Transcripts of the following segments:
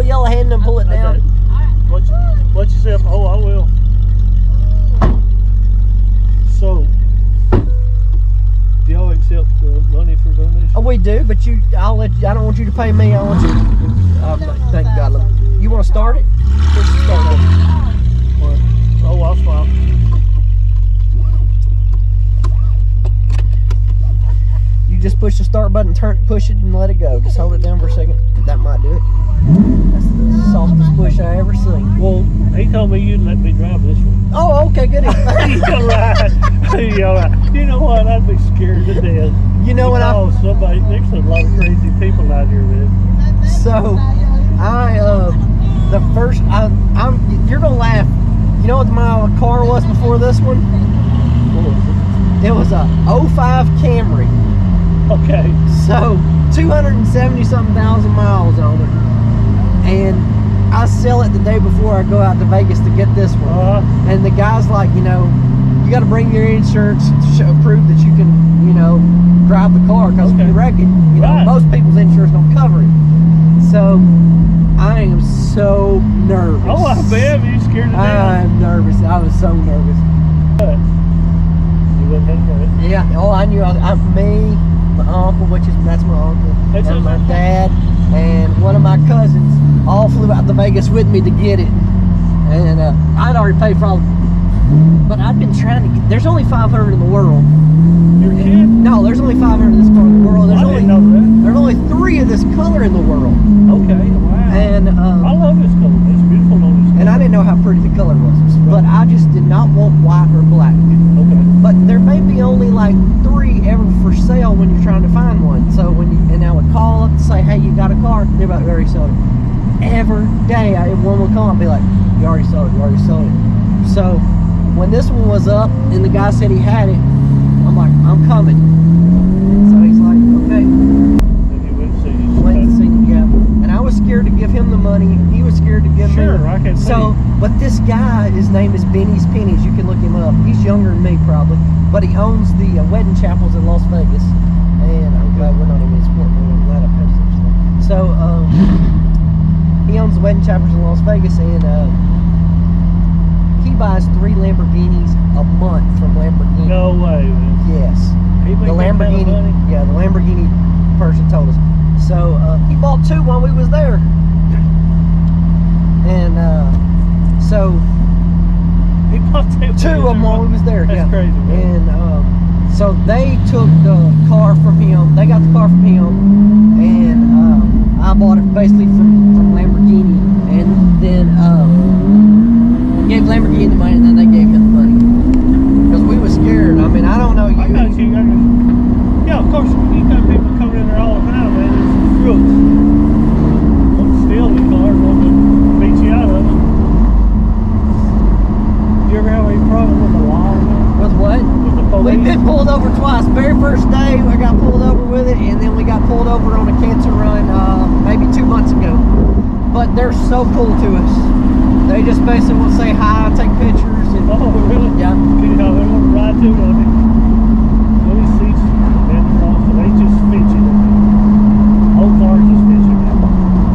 little yellow hand and pull it down. Watch yourself. Oh, I will. So, do y'all accept money for donations? Oh, we do, but I'll let you. I don't want you to pay me. I want you. Thank God. You want to start it? Let's start it. Oh, I'll smile. You just push the start button, push it, and let it go. Just hold it down for a second. That might do it. That's the softest push I ever seen. Well, he told me you'd let me drive this one. Oh, okay, good. You're right. You're right. You know what? I'd be scared to death. You know when there's a lot of crazy people out here, man. So, you're gonna laugh. You know what my car was before this one? It was a 05 Camry. Okay. So 270 something thousand miles on it, and I sell it the day before I go out to Vegas to get this one. And the guy's like, you know, you got to bring your insurance to prove that you can, you know, drive the car, because if you wreck it, you know, most people's insurance don't cover it. So I am so nervous. Oh, I bet. You scared to death? I'm nervous. I was so nervous. You wouldn't think of it. Yeah. Oh, I knew. Me, my uncle, that's my uncle, and my dad, and one of my cousins all flew out to Vegas with me to get it. And I'd already paid for all, but I've been trying to get. There's only 500 in the world. You're kidding? No, there's only 500 of this car in the world. There's I didn't know that. There's only 3 of this color in the world. Okay, wow. And I love this color. It's beautiful on this color. And I didn't know how pretty the color was, but I just did not want white or black. Okay. But there may be only like 3 ever for sale when you're trying to find one. So and I would call up to say, hey, you got a car? They're about already sold it. Every day, one would call and be like, you already sold it, you already sold it. So when this one was up and the guy said he had it, I'm like, I'm coming. So he's like, okay. And you went to see it. Went to see it, yeah. And I was scared to give him the money. He was scared to give me. Sure, I can see. So, but this guy, his name is Benny's Pennies. You can look him up. He's younger than me, probably. But he owns the wedding chapels in Las Vegas. And I'm glad we're not even in sport. I'm glad I paid attention. So, he owns the wedding chapels in Las Vegas, and he buys 3 Lamborghinis a month from Lamborghini. No way, man. Yes. The Lamborghini, kind of yeah, the Lamborghini person told us. So he bought 2 while we was there, and so he bought 2 of them while we was there. That's crazy, man. And so they took the car from him. They got the car from him, and I bought it basically from Lamborghini, and then gave Lamborghini the money, and then they gave him the money because we was scared. I mean, I don't know you. I got you. Yeah, of course. You got people coming in there all the time, man. It's crooks. Want to steal the car, want to beat you out of it. You ever have any problem with the law? With what? With the police? We've been pulled over twice. Very first day, I got pulled over with it, and then we got pulled over on a cancer run maybe 2 months ago. But they're so cool to us. They just basically will say hi, take pictures, and oh, really? Yeah. You know, they want to ride too, don't they? Those seats, and they just fit you. Whole car just fits you.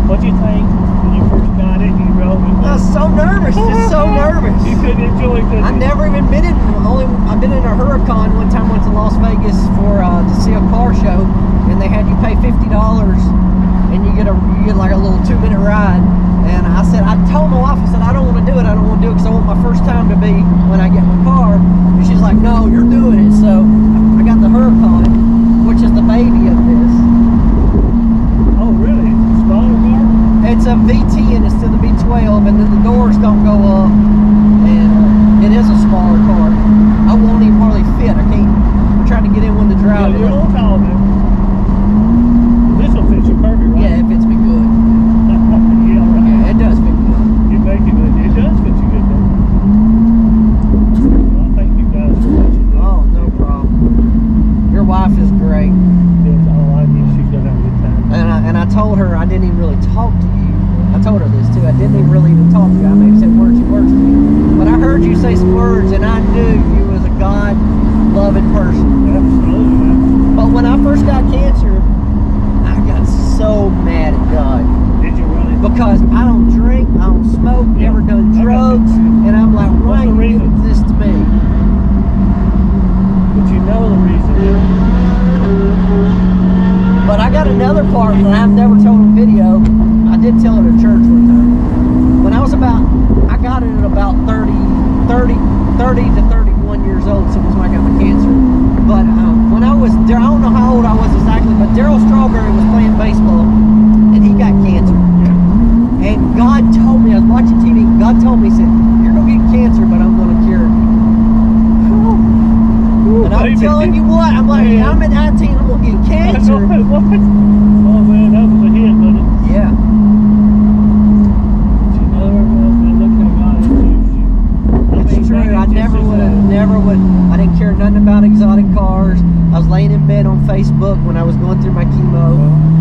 What do you think when you first got it? You rode it? I was so nervous, just so nervous. You couldn't enjoy it, could you? I never even been in. I've been in a Huracan one time. Went to Las Vegas for to see a car show, and they had you pay $50, and you get like a little 2-minute ride. And I told my wife, I said, I don't want to do it. I don't want to do it because I want my first time to be when I get my car. And she's like, no, you're doing it. So I got the Huracan, which is the baby of this. Oh, really? Smaller car? It's a VT and it's to the V12, and then the doors don't go up. And it is a smaller car. I won't even hardly fit. I can't. I'm trying to get in one to drive. Yeah, you're a little tall, man. This will fit you perfect, right? Yeah, it fits me good. Yeah, right. Yeah, it does fit me good. You make it good. It does fit you good, man. Well, thank you guys for what you do. Oh, no problem. Your wife is great. Yes, oh, I knew she's gonna have a good time. And I told her I didn't even really talk to you. I told her this too. I didn't even really even talk to you. I maybe said words to you. But I heard you say some words, and I knew you was a God-loving person. Absolutely, man. But when I first got cancer, I got so mad at God. Did you really? because I don't drink, I don't smoke, never done drugs, and I'm like, why are you doing this to me? But you know the reason. But I got another part that I've never told on video. I did tell it at church one time. When I was I got it at about 30 to 31 years old, so when I got my cancer. But when I don't know how old I was exactly, but Daryl Strawberry was playing baseball, and he got cancer. And God told me, I was watching TV, God told me, he said, you're going to get cancer, but I'm going to cure it. And I'm telling you what, I'm like, I'm at 19, I'm going to get cancer. What? Oh man, that was a hit, wasn't it? Yeah. But you know, look how God has used you. It's true. I never would. I didn't care nothing about exotic cars. I was laying in bed on Facebook when I was going through my chemo,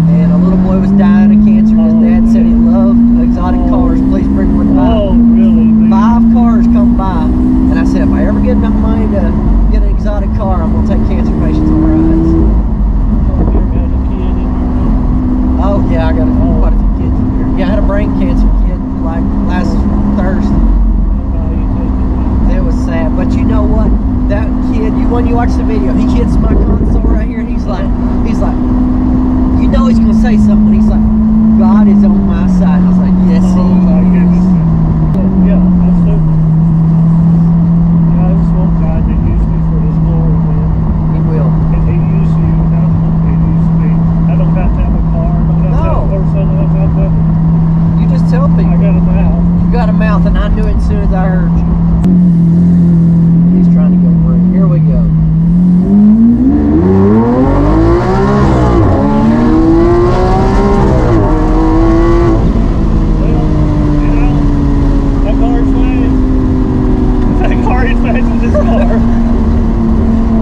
and a little boy was dying of cancer. His dad said he loved exotic cars. Please bring one by. Oh, really? Man. 5 cars come by, and I said, if I ever get enough money to get an exotic car, I'm gonna take cancer patients on rides. Oh, you ever had a kid in your room? Oh yeah, I got quite a few kids in here. Yeah, I had a brain cancer kid like last Thursday. It was sad, but you know what? That kid, when you watch the video, he hits my console right here, and he's like, you know he's gonna say something. He's like, God is on my side. I was like, yes, he is. Yeah, absolutely. Yeah, I just want God to use me for His glory, man. He will. And He used you, and I want He used me. I don't have to have a car. I don't have to have a horse. I don't have to have nothing. You just tell people. I got a mouth. You got a mouth, and I knew it as soon as I heard you. He's trying to go right. Here we go.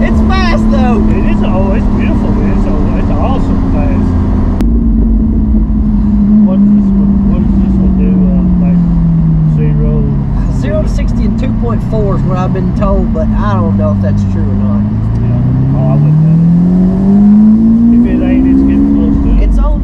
It's fast though. It is. Oh, it's beautiful, man. It's awesome fast. What does this one do? Like 0 to 60 in 2.4 is what I've been told, but I don't know if that's true or not. Yeah. Oh, I wouldn't know it. If it ain't, it's getting close to it. It's on